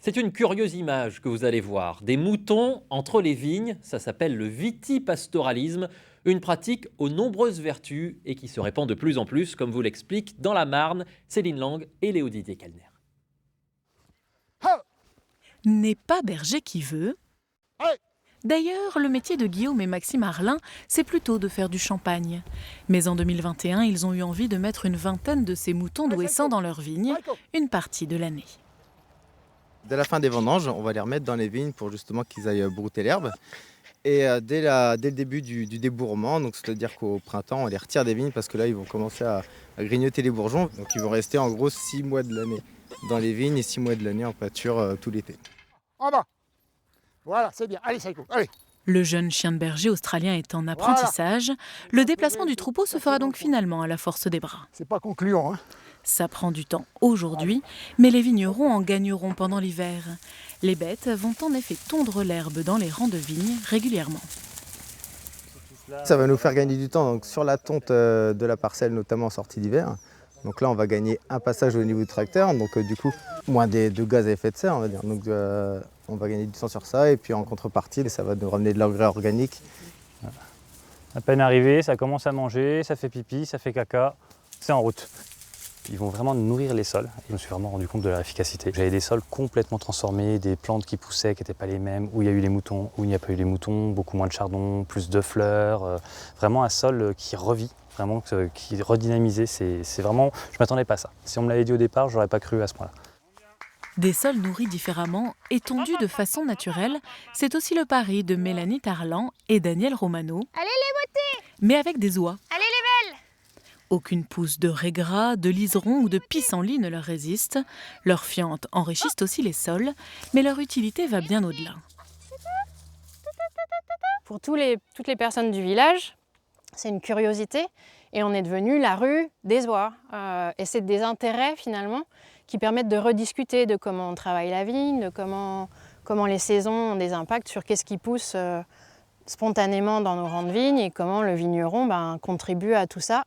C'est une curieuse image que vous allez voir. Des moutons entre les vignes, ça s'appelle le vitipastoralisme, une pratique aux nombreuses vertus et qui se répand de plus en plus, comme vous l'expliquent dans la Marne, Céline Lang et Léo Didier Calner. N'est pas berger qui veut. D'ailleurs, le métier de Guillaume et Maxime Arlin, c'est plutôt de faire du champagne. Mais en 2021, ils ont eu envie de mettre une vingtaine de ces moutons d'Ouessant dans leurs vignes, une partie de l'année. Dès la fin des vendanges, on va les remettre dans les vignes pour justement qu'ils aillent brouter l'herbe. Et dès le début du débourrement, donc c'est-à-dire qu'au printemps, on les retire des vignes parce que là, ils vont commencer à grignoter les bourgeons. Donc ils vont rester en gros 6 mois de l'année dans les vignes et 6 mois de l'année en pâture tout l'été. En bas. Voilà, c'est bien. Allez, Saïko, allez. Le jeune chien de berger australien est en apprentissage. Le déplacement du troupeau se fera donc finalement à la force des bras. C'est pas concluant, hein. Ça prend du temps aujourd'hui, mais les vignerons en gagneront pendant l'hiver. Les bêtes vont en effet tondre l'herbe dans les rangs de vignes régulièrement. Ça va nous faire gagner du temps donc, sur la tonte de la parcelle, notamment en sortie d'hiver. Donc là, on va gagner un passage au niveau du tracteur, donc du coup, moins de gaz à effet de serre, on va dire. Donc on va gagner du temps sur ça, et puis en contrepartie, ça va nous ramener de l'engrais organique. À peine arrivé, ça commence à manger, ça fait pipi, ça fait caca, c'est en route. Ils vont vraiment nourrir les sols. Je me suis vraiment rendu compte de leur efficacité. J'avais des sols complètement transformés, des plantes qui poussaient, qui n'étaient pas les mêmes, où il y a eu les moutons, où il n'y a pas eu les moutons, beaucoup moins de chardon, plus de fleurs. Vraiment un sol qui revit, vraiment qui est redynamisé. C'est vraiment, je ne m'attendais pas à ça. Si on me l'avait dit au départ, je n'aurais pas cru à ce point-là. Des sols nourris différemment et tondus de façon naturelle, c'est aussi le pari de Mélanie Tarlan et Daniel Romano. Allez les beautés! Mais avec des oies. Allez les belles! Aucune pousse de régras, de liseron ou de pissenlit ne leur résiste. Leurs fientes enrichissent aussi les sols, mais leur utilité va bien au-delà. Pour toutes les personnes du village, c'est une curiosité et on est devenu la rue des oies. Et c'est des intérêts finalement qui permettent de rediscuter de comment on travaille la vigne, de comment les saisons ont des impacts sur qu'est-ce qui pousse spontanément dans nos rangs de vignes et comment le vigneron contribue à tout ça.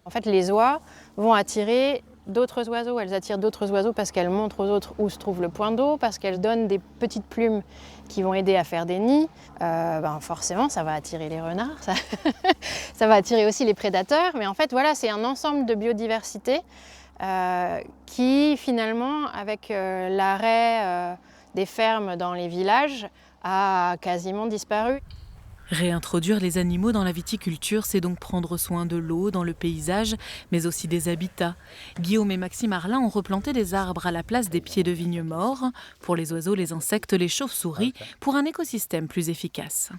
En fait, les oies vont attirer d'autres oiseaux. Elles attirent d'autres oiseaux parce qu'elles montrent aux autres où se trouve le point d'eau, parce qu'elles donnent des petites plumes qui vont aider à faire des nids. Forcément, ça va attirer les renards, ça va attirer aussi les prédateurs. Mais en fait, voilà, c'est un ensemble de biodiversité qui, finalement, avec l'arrêt des fermes dans les villages, a quasiment disparu. Réintroduire les animaux dans la viticulture, c'est donc prendre soin de l'eau dans le paysage, mais aussi des habitats. Guillaume et Maxime Arlin ont replanté des arbres à la place des pieds de vigne morts, pour les oiseaux, les insectes, les chauves-souris, pour un écosystème plus efficace.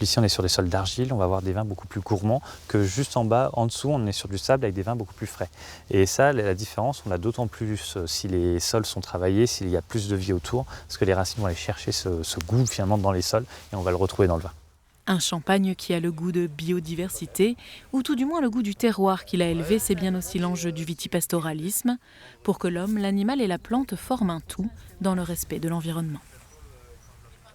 Ici, on est sur des sols d'argile, on va avoir des vins beaucoup plus gourmands que juste en bas, en dessous, on est sur du sable avec des vins beaucoup plus frais. Et ça, la différence, on l'a d'autant plus si les sols sont travaillés, s'il y a plus de vie autour, parce que les racines vont aller chercher ce goût finalement dans les sols et on va le retrouver dans le vin. Un champagne qui a le goût de biodiversité, ou tout du moins le goût du terroir qu'il a élevé, c'est bien aussi l'enjeu du vitipastoralisme, pour que l'homme, l'animal et la plante forment un tout dans le respect de l'environnement.